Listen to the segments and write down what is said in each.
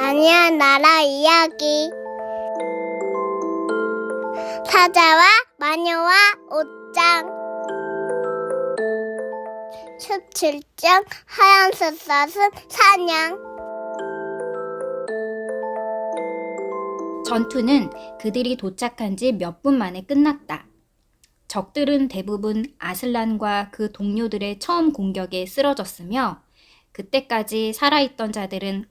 아니야 나라 이야기. 사자와 마녀와 옷장. 17장 하얀색 사슴 사냥. 전투는 그들이 도착한 지 몇 분 만에 끝났다. 적들은 대부분 아슬란과 그 동료들의 처음 공격에 쓰러졌으며 그때까지 살아있던 자들은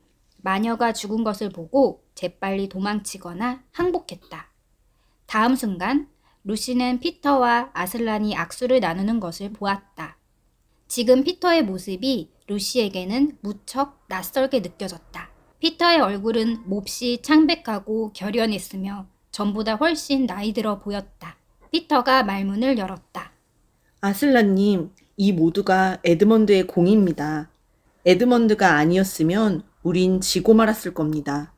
마녀가 죽은 것을 보고 재빨리 도망치거나 항복했다. 다음 순간 루시는 피터와 아슬란이 악수를 나누는 것을 보았다. 지금 피터의 모습이 루시에게는 무척 낯설게 느껴졌다. 피터의 얼굴은 몹시 창백하고 결연했으며 전보다 훨씬 나이 들어 보였다. 피터가 말문을 열었다. 아슬란님, 이 모두가 에드먼드의 공입니다. 에드먼드가 아니었으면 우린 지고 말았을 겁니다.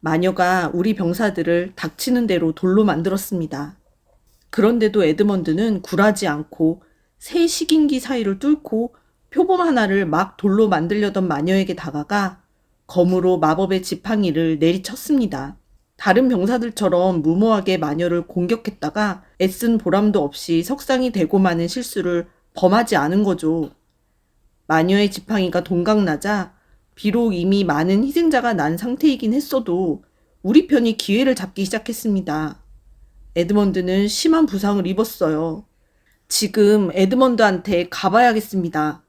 마녀가 우리 병사들을 닥치는 대로 돌로 만들었습니다. 그런데도 에드먼드는 굴하지 않고 새 식인기 사이를 뚫고 표범 하나를 막 돌로 만들려던 마녀에게 다가가 검으로 마법의 지팡이를 내리쳤습니다. 다른 병사들처럼 무모하게 마녀를 공격했다가 애쓴 보람도 없이 석상이 되고 마는 실수를 범하지 않은 거죠. 마녀의 지팡이가 동강나자 비록 이미 많은 희생자가 난 상태이긴 했어도 우리 편이 기회를 잡기 시작했습니다. 에드먼드는 심한 부상을 입었어요. 지금 에드먼드한테 가봐야겠습니다.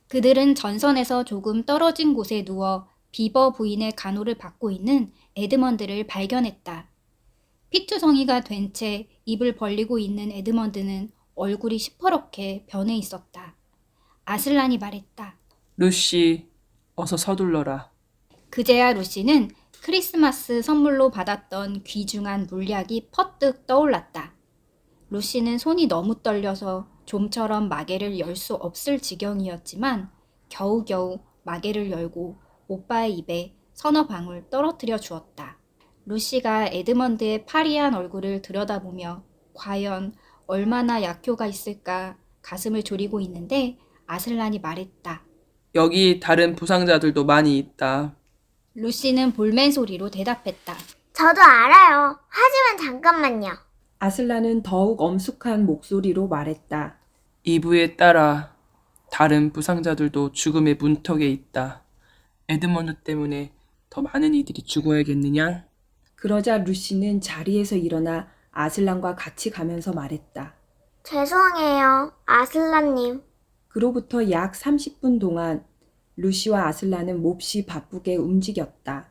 그들은 전선에서 조금 떨어진 곳에 누워 비버 부인의 간호를 받고 있는 에드먼드를 발견했다. 피투성이가 된 채 입을 벌리고 있는 에드먼드는 얼굴이 시퍼렇게 변해 있었다. 아슬란이 말했다. 루시, 어서 서둘러라. 그제야 루시는 크리스마스 선물로 받았던 귀중한 물약이 퍼뜩 떠올랐다. 루시는 손이 너무 떨려서 좀처럼 마개를 열 수 없을 지경이었지만 겨우겨우 마개를 열고 오빠의 입에 서너 방울 떨어뜨려 주었다. 루시가 에드먼드의 파리한 얼굴을 들여다보며 과연 얼마나 약효가 있을까 가슴을 졸이고 있는데 아슬란이 말했다. 여기 다른 부상자들도 많이 있다. 루시는 볼멘 소리로 대답했다. 저도 알아요. 하지만 잠깐만요. 아슬란은 더욱 엄숙한 목소리로 말했다. 이브에 따라 다른 부상자들도 죽음의 문턱에 있다. 에드먼드 때문에 더 많은 이들이 죽어야겠느냐? 그러자 루시는 자리에서 일어나 아슬란과 같이 가면서 말했다. 죄송해요, 아슬란님. 그로부터 약 30분 동안 루시와 아슬란은 몹시 바쁘게 움직였다.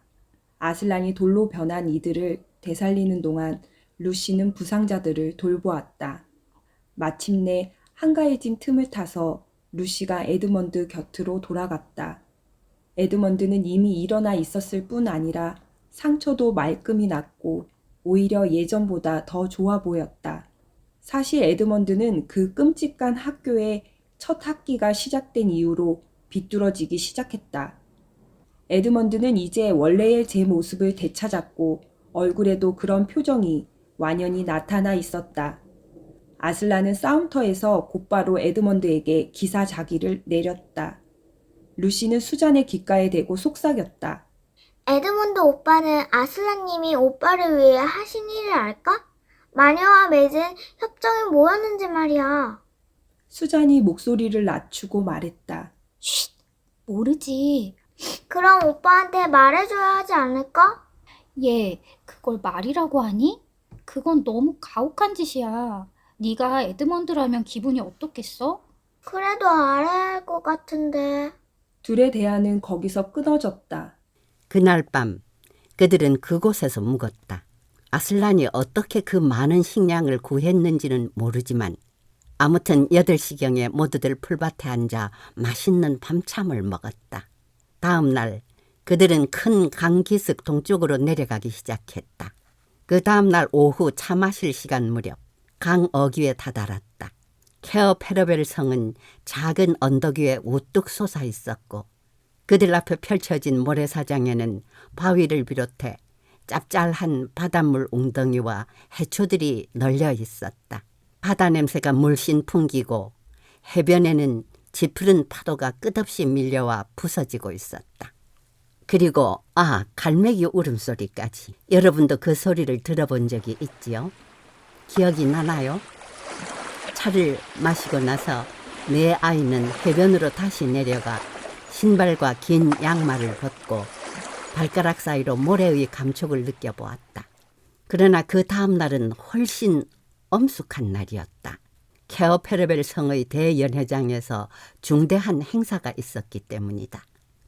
아슬란이 돌로 변한 이들을 되살리는 동안 루시는 부상자들을 돌보았다. 마침내 한가해진 틈을 타서 루시가 에드먼드 곁으로 돌아갔다. 에드먼드는 이미 일어나 있었을 뿐 아니라 상처도 말끔히 났고 오히려 예전보다 더 좋아 보였다. 사실 에드먼드는 그 끔찍한 학교에 첫 학기가 시작된 이후로 비뚤어지기 시작했다. 에드먼드는 이제 원래의 제 모습을 되찾았고 얼굴에도 그런 표정이 완연히 나타나 있었다. 아슬란은 싸움터에서 곧바로 에드먼드에게 기사자기를 내렸다. 루시는 수잔의 귓가에 대고 속삭였다. 에드먼드 오빠는 아슬란님이 오빠를 위해 하신 일을 알까? 마녀와 맺은 협정이 뭐였는지 말이야. 수잔이 목소리를 낮추고 말했다. 쉿, 모르지. 그럼 오빠한테 말해줘야 하지 않을까? 얘, 그걸 말이라고 하니? 그건 너무 가혹한 짓이야. 네가 에드먼드라면 기분이 어떻겠어? 그래도 알아야 할 것 같은데. 둘의 대화는 거기서 끊어졌다. 그날 밤 그들은 그곳에서 묵었다. 아슬란이 어떻게 그 많은 식량을 구했는지는 모르지만 아무튼 8시경에 모두들 풀밭에 앉아 맛있는 밤참을 먹었다. 다음 날 그들은 큰 강기슭 동쪽으로 내려가기 시작했다. 그 다음 날 오후 차 마실 시간 무렵 강 어귀에 다다랐다. 케어 페러벨 성은 작은 언덕 위에 우뚝 솟아 있었고 그들 앞에 펼쳐진 모래사장에는 바위를 비롯해 짭짤한 바닷물 웅덩이와 해초들이 널려 있었다. 바다 냄새가 물씬 풍기고 해변에는 짙푸른 파도가 끝없이 밀려와 부서지고 있었다. 그리고 갈매기 울음소리까지. 여러분도 그 소리를 들어본 적이 있지요? 기억이 나나요? 차를 마시고 나서 내 아이는 해변으로 다시 내려가 신발과 긴 양말을 벗고 발가락 사이로 모래의 감촉을 느껴보았다. 그러나 그 다음 날은 훨씬 엄숙한 날이었다. 케어페르벨 성의 대연회장에서 중대한 행사가 있었기 때문이다.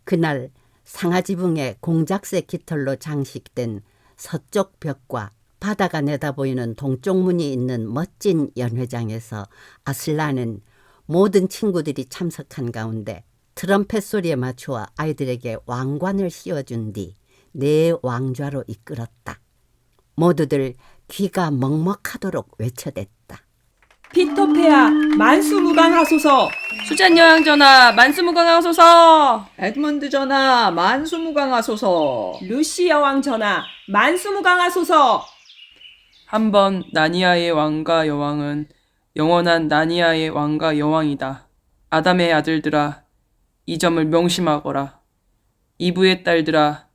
그날 상아지붕에 공작새 깃털로 장식된 서쪽 벽과 바다가 내다보이는 동쪽 문이 있는 멋진 연회장에서 아슬란은 모든 친구들이 참석한 가운데 트럼펫 소리에 맞추어 아이들에게 왕관을 씌워준 뒤 내 왕좌로 이끌었다. 모두들 귀가 먹먹하도록 외쳐댔다. 피터페아 만수무강하소서. 수잔 여왕 전하, 만수무강하소서. 에드먼드 전하, 만수무강하소서. 루시 여왕 전하 만수무강하소서. 한번 나니아의 왕과 여왕은 영원한 나니아의 왕과 여왕이다. 아담의 아들들아, 이 점을 명심하거라. 이브의 딸들아,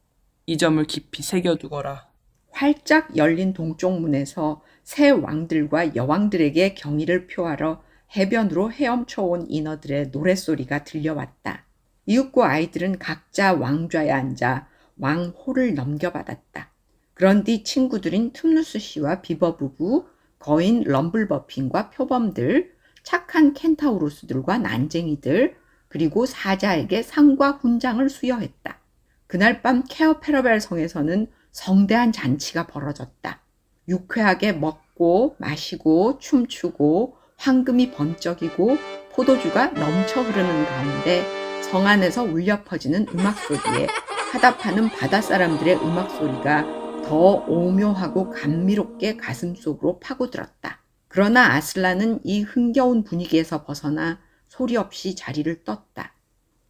이 점을 깊이 새겨두거라. 활짝 열린 동쪽 문에서 새 왕들과 여왕들에게 경의를 표하러 해변으로 헤엄쳐온 인어들의 노랫소리가 들려왔다. 이윽고 아이들은 각자 왕좌에 앉아 왕호를 넘겨받았다. 그런 뒤 친구들인 툽누스 씨와 비버 부부, 거인 럼블버핀과 표범들, 착한 켄타우로스들과 난쟁이들, 그리고 사자에게 상과 훈장을 수여했다. 그날 밤 케어페러벨 성에서는 성대한 잔치가 벌어졌다. 유쾌하게 먹고 마시고 춤추고 황금이 번쩍이고 포도주가 넘쳐 흐르는 가운데 성 안에서 울려 퍼지는 음악 소리에 화답하는 바다 사람들의 음악 소리가 더 오묘하고 감미롭게 가슴속으로 파고들었다. 그러나 아슬란은 이 흥겨운 분위기에서 벗어나 소리 없이 자리를 떴다.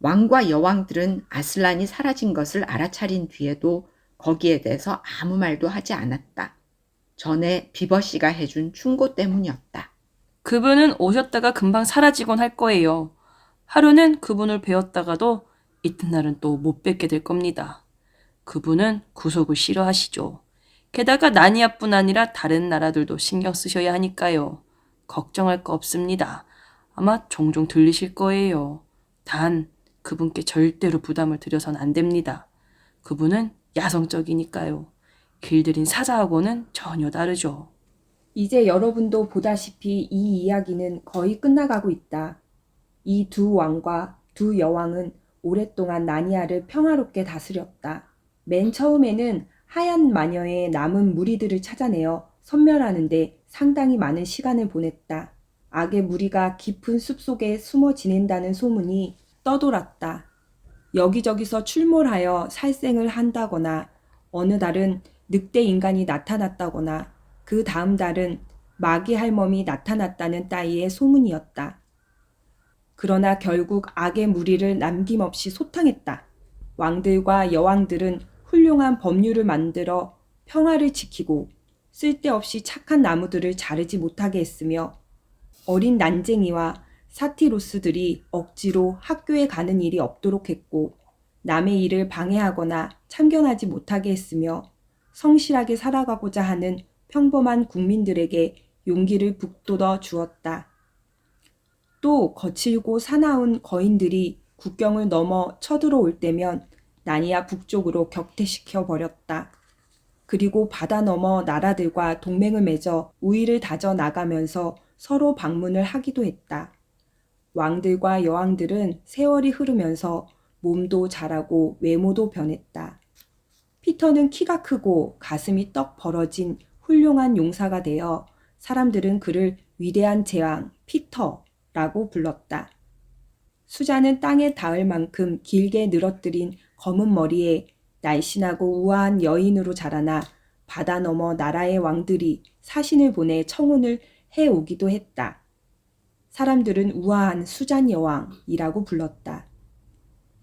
왕과 여왕들은 아슬란이 사라진 것을 알아차린 뒤에도 거기에 대해서 아무 말도 하지 않았다. 전에 비버 씨가 해준 충고 때문이었다. 그분은 오셨다가 금방 사라지곤 할 거예요. 하루는 그분을 뵈었다가도 이튿날은 또 못 뵙게 될 겁니다. 그분은 구속을 싫어하시죠. 게다가 나니아뿐 아니라 다른 나라들도 신경 쓰셔야 하니까요. 걱정할 거 없습니다. 아마 종종 들리실 거예요. 단 그분께 절대로 부담을 드려선 안 됩니다. 그분은 야성적이니까요. 길들인 사자하고는 전혀 다르죠. 이제 여러분도 보다시피 이 이야기는 거의 끝나가고 있다. 이 두 왕과 두 여왕은 오랫동안 나니아를 평화롭게 다스렸다. 맨 처음에는 하얀 마녀의 남은 무리들을 찾아내어 섬멸하는데 상당히 많은 시간을 보냈다. 악의 무리가 깊은 숲속에 숨어 지낸다는 소문이 떠돌았다. 여기저기서 출몰하여 살생을 한다거나 어느 달은 늑대 인간이 나타났다거나 그 다음 달은 마귀 할멈이 나타났다는 따위의 소문이었다. 그러나 결국 악의 무리를 남김없이 소탕했다. 왕들과 여왕들은 훌륭한 법률을 만들어 평화를 지키고 쓸데없이 착한 나무들을 자르지 못하게 했으며 어린 난쟁이와 사티로스들이 억지로 학교에 가는 일이 없도록 했고 남의 일을 방해하거나 참견하지 못하게 했으며 성실하게 살아가고자 하는 평범한 국민들에게 용기를 북돋워 주었다. 또 거칠고 사나운 거인들이 국경을 넘어 쳐들어올 때면 나니아 북쪽으로 격퇴시켜 버렸다. 그리고 바다 너머 나라들과 동맹을 맺어 우위를 다져 나가면서 서로 방문을 하기도 했다. 왕들과 여왕들은 세월이 흐르면서 몸도 자라고 외모도 변했다. 피터는 키가 크고 가슴이 떡 벌어진 훌륭한 용사가 되어 사람들은 그를 위대한 제왕 피터라고 불렀다. 수잔은 땅에 닿을 만큼 길게 늘어뜨린 검은 머리에 날씬하고 우아한 여인으로 자라나 바다 너머 나라의 왕들이 사신을 보내 청혼을 해오기도 했다. 사람들은 우아한 수잔 여왕이라고 불렀다.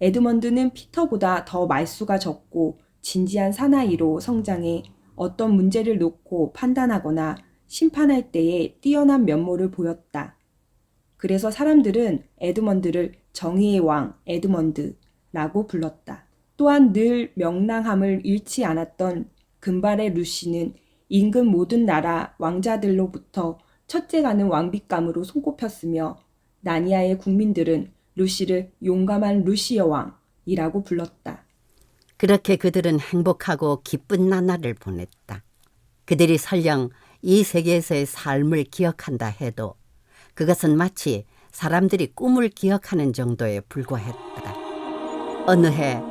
에드먼드는 피터보다 더 말수가 적고 진지한 사나이로 성장해 어떤 문제를 놓고 판단하거나 심판할 때에 뛰어난 면모를 보였다. 그래서 사람들은 에드먼드를 정의의 왕 에드먼드라고 불렀다. 또한 늘 명랑함을 잃지 않았던 금발의 루시는 인근 모든 나라 왕자들로부터 첫째가는 왕빗감으로 손꼽혔으며 나니아의 국민들은 루시를 용감한 루시 여왕이라고 불렀다. 그렇게 그들은 행복하고 기쁜 나날을 보냈다. 그들이 설령 이 세계에서의 삶을 기억한다 해도 그것은 마치 사람들이 꿈을 기억하는 정도에 불과했다. 어느 해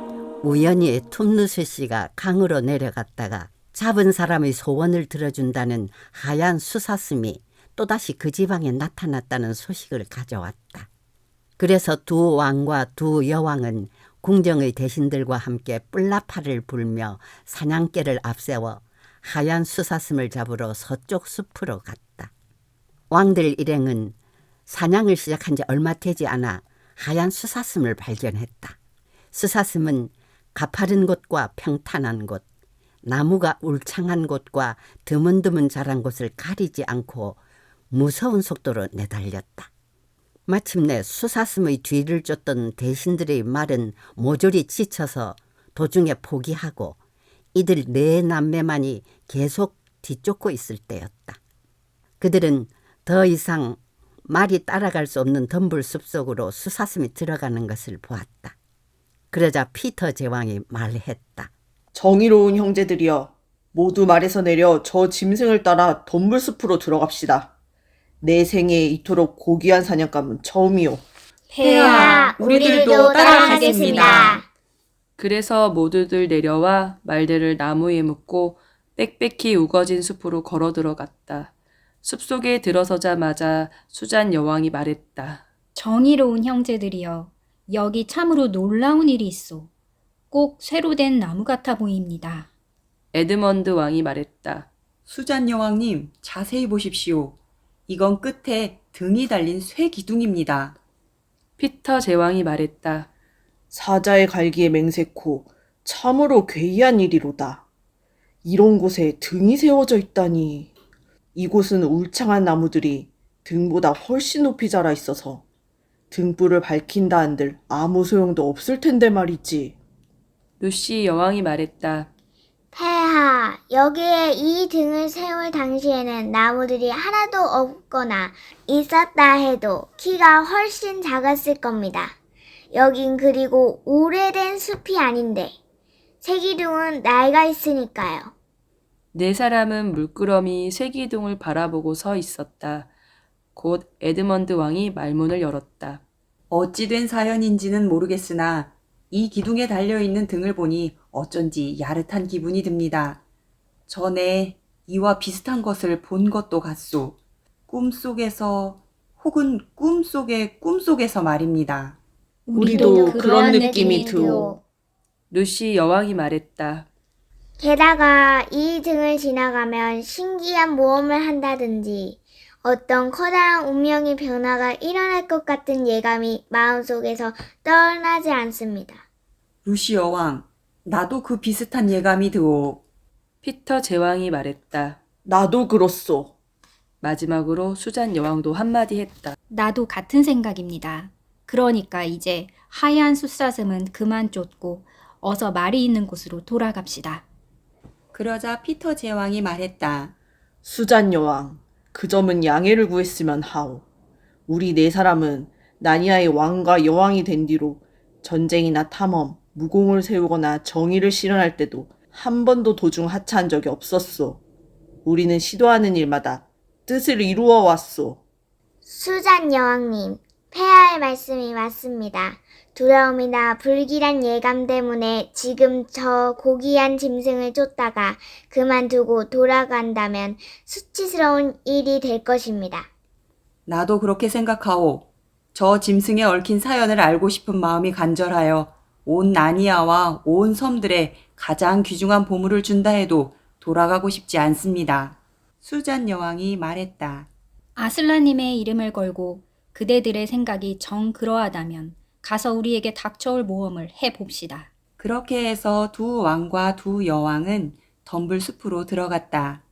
우연히 툼누스 씨가 강으로 내려갔다가 잡은 사람의 소원을 들어준다는 하얀 수사슴이 또다시 그 지방에 나타났다는 소식을 가져왔다. 그래서 두 왕과 두 여왕은 궁정의 대신들과 함께 뿔나파를 불며 사냥개를 앞세워 하얀 수사슴을 잡으러 서쪽 숲으로 갔다. 왕들 일행은 사냥을 시작한 지 얼마 되지 않아 하얀 수사슴을 발견했다. 수사슴은 가파른 곳과 평탄한 곳, 나무가 울창한 곳과 드문드문 자란 곳을 가리지 않고 무서운 속도로 내달렸다. 마침내 수사슴의 뒤를 쫓던 대신들의 말은 모조리 지쳐서 도중에 포기하고 이들 네 남매만이 계속 뒤쫓고 있을 때였다. 그들은 더 이상 말이 따라갈 수 없는 덤불 숲속으로 수사슴이 들어가는 것을 보았다. 그러자 피터 제왕이 말했다. 정의로운 형제들이여, 모두 말에서 내려 저 짐승을 따라 덤불숲으로 들어갑시다. 내 생에 이토록 고귀한 사냥감은 처음이요. 폐하, 우리들도 따라가겠습니다. 그래서 모두들 내려와 말들을 나무에 묶고 빽빽히 우거진 숲으로 걸어 들어갔다. 숲속에 들어서자마자 수잔 여왕이 말했다. 정의로운 형제들이여, 여기 참으로 놀라운 일이 있어. 꼭 쇠로 된 나무 같아 보입니다. 에드먼드 왕이 말했다. 수잔 여왕님, 자세히 보십시오. 이건 끝에 등이 달린 쇠 기둥입니다. 피터 제왕이 말했다. 사자의 갈기에 맹세코 참으로 괴이한 일이로다. 이런 곳에 등이 세워져 있다니. 이곳은 울창한 나무들이 등보다 훨씬 높이 자라 있어서 등불을 밝힌다 한들 아무 소용도 없을 텐데 말이지. 루시 여왕이 말했다. 폐하, 여기에 이 등을 세울 당시에는 나무들이 하나도 없거나 있었다 해도 키가 훨씬 작았을 겁니다. 여긴 그리고 오래된 숲이 아닌데 새기둥은 나이가 있으니까요. 네 사람은 물끄러미 쇠기둥을 바라보고 서 있었다. 곧 에드먼드 왕이 말문을 열었다. 어찌 된 사연인지는 모르겠으나 이 기둥에 달려있는 등을 보니 어쩐지 야릇한 기분이 듭니다. 전에 이와 비슷한 것을 본 것도 같소. 꿈속에서 혹은 꿈속의 꿈속에서 말입니다. 우리도 그런 느낌이 들어. 루시 여왕이 말했다. 게다가 이 등을 지나가면 신기한 모험을 한다든지 어떤 커다란 운명의 변화가 일어날 것 같은 예감이 마음속에서 떠나지 않습니다. 루시 여왕, 나도 그 비슷한 예감이 드오. 피터 제왕이 말했다. 나도 그렇소. 마지막으로 수잔 여왕도 한마디 했다. 나도 같은 생각입니다. 그러니까 이제 하얀 숫사슴은 그만 쫓고 어서 말이 있는 곳으로 돌아갑시다. 그러자 피터 제왕이 말했다. 수잔 여왕, 그 점은 양해를 구했으면 하오. 우리 네 사람은 나니아의 왕과 여왕이 된 뒤로 전쟁이나 탐험, 무공을 세우거나 정의를 실현할 때도 한 번도 도중 하차한 적이 없었소. 우리는 시도하는 일마다 뜻을 이루어 왔소. 수잔 여왕님, 폐하의 말씀이 맞습니다. 두려움이나 불길한 예감 때문에 지금 저 고귀한 짐승을 쫓다가 그만두고 돌아간다면 수치스러운 일이 될 것입니다. 나도 그렇게 생각하오. 저 짐승에 얽힌 사연을 알고 싶은 마음이 간절하여 온 나니아와 온 섬들에 가장 귀중한 보물을 준다 해도 돌아가고 싶지 않습니다. 수잔 여왕이 말했다. 아슬라님의 이름을 걸고 그대들의 생각이 정 그러하다면 가서 우리에게 닥쳐올 모험을 해봅시다. 그렇게 해서 두 왕과 두 여왕은 덤불숲으로 들어갔다.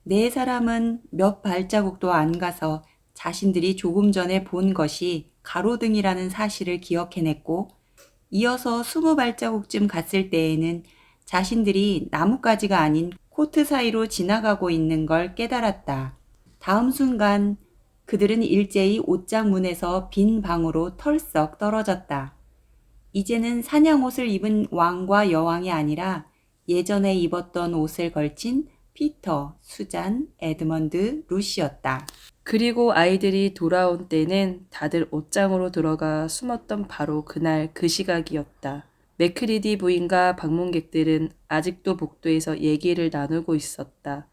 네 사람은 몇 발자국도 안 가서 자신들이 조금 전에 본 것이 가로등이라는 사실을 기억해냈고 이어서 20발자국쯤 갔을 때에는 자신들이 나뭇가지가 아닌 코트 사이로 지나가고 있는 걸 깨달았다. 다음 순간 그들은 일제히 옷장 문에서 빈 방으로 털썩 떨어졌다. 이제는 사냥옷을 입은 왕과 여왕이 아니라 예전에 입었던 옷을 걸친 피터, 수잔, 에드먼드, 루시였다. 그리고 아이들이 돌아온 때는 다들 옷장으로 들어가 숨었던 바로 그날 그 시각이었다. 맥크리디 부인과 방문객들은 아직도 복도에서 얘기를 나누고 있었다.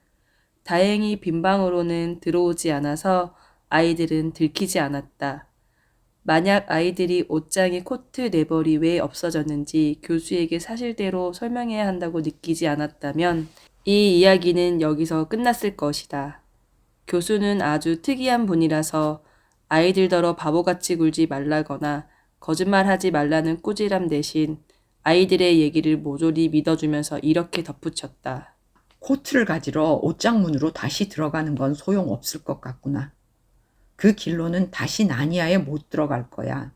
다행히 빈 방으로는 들어오지 않아서 아이들은 들키지 않았다. 만약 아이들이 옷장에 코트 네 벌이 왜 없어졌는지 교수에게 사실대로 설명해야 한다고 느끼지 않았다면 이 이야기는 여기서 끝났을 것이다. 교수는 아주 특이한 분이라서 아이들더러 바보같이 굴지 말라거나 거짓말하지 말라는 꾸지람 대신 아이들의 얘기를 모조리 믿어주면서 이렇게 덧붙였다. 코트를 가지러 옷장 문으로 다시 들어가는 건 소용없을 것 같구나. 그 길로는 다시 나니아에 못 들어갈 거야.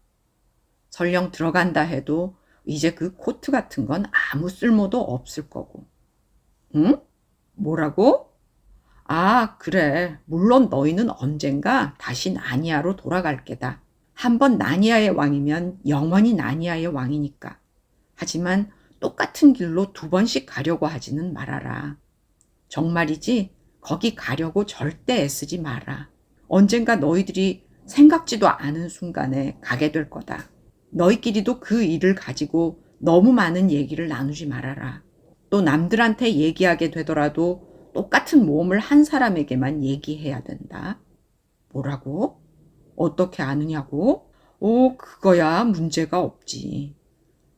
설령 들어간다 해도 이제 그 코트 같은 건 아무 쓸모도 없을 거고. 응? 뭐라고? 아, 그래. 물론 너희는 언젠가 다시 나니아로 돌아갈 게다. 한번 나니아의 왕이면 영원히 나니아의 왕이니까. 하지만 똑같은 길로 2번씩 가려고 하지는 말아라. 정말이지 거기 가려고 절대 애쓰지 마라. 언젠가 너희들이 생각지도 않은 순간에 가게 될 거다. 너희끼리도 그 일을 가지고 너무 많은 얘기를 나누지 말아라. 또 남들한테 얘기하게 되더라도 똑같은 모험을 한 사람에게만 얘기해야 된다. 뭐라고? 어떻게 아느냐고? 오, 그거야 문제가 없지.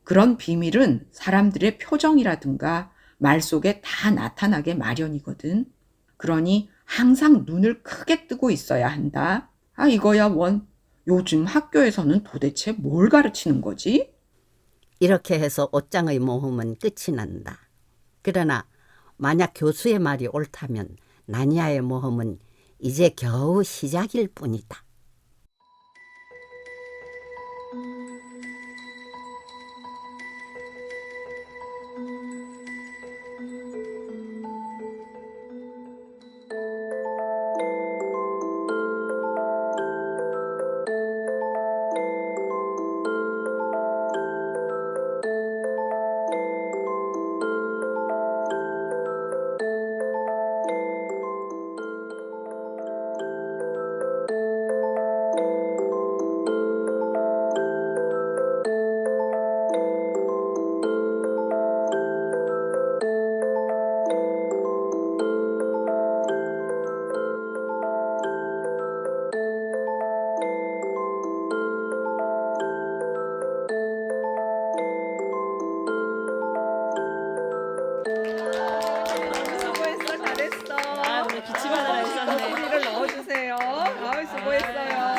그런 비밀은 사람들의 표정이라든가 말 속에 다 나타나게 마련이거든. 그러니 항상 눈을 크게 뜨고 있어야 한다. 아, 이거야 원. 요즘 학교에서는 도대체 뭘 가르치는 거지? 이렇게 해서 옷장의 모험은 끝이 난다. 그러나 만약 교수의 말이 옳다면 나니아의 모험은 이제 겨우 시작일 뿐이다. 수고했어, 잘했어. 오늘 기침 하나 있었네. 소리를 넣어주세요. 아우, 수고했어요.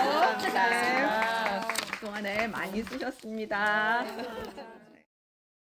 네. 그동안에 많이 쓰셨습니다.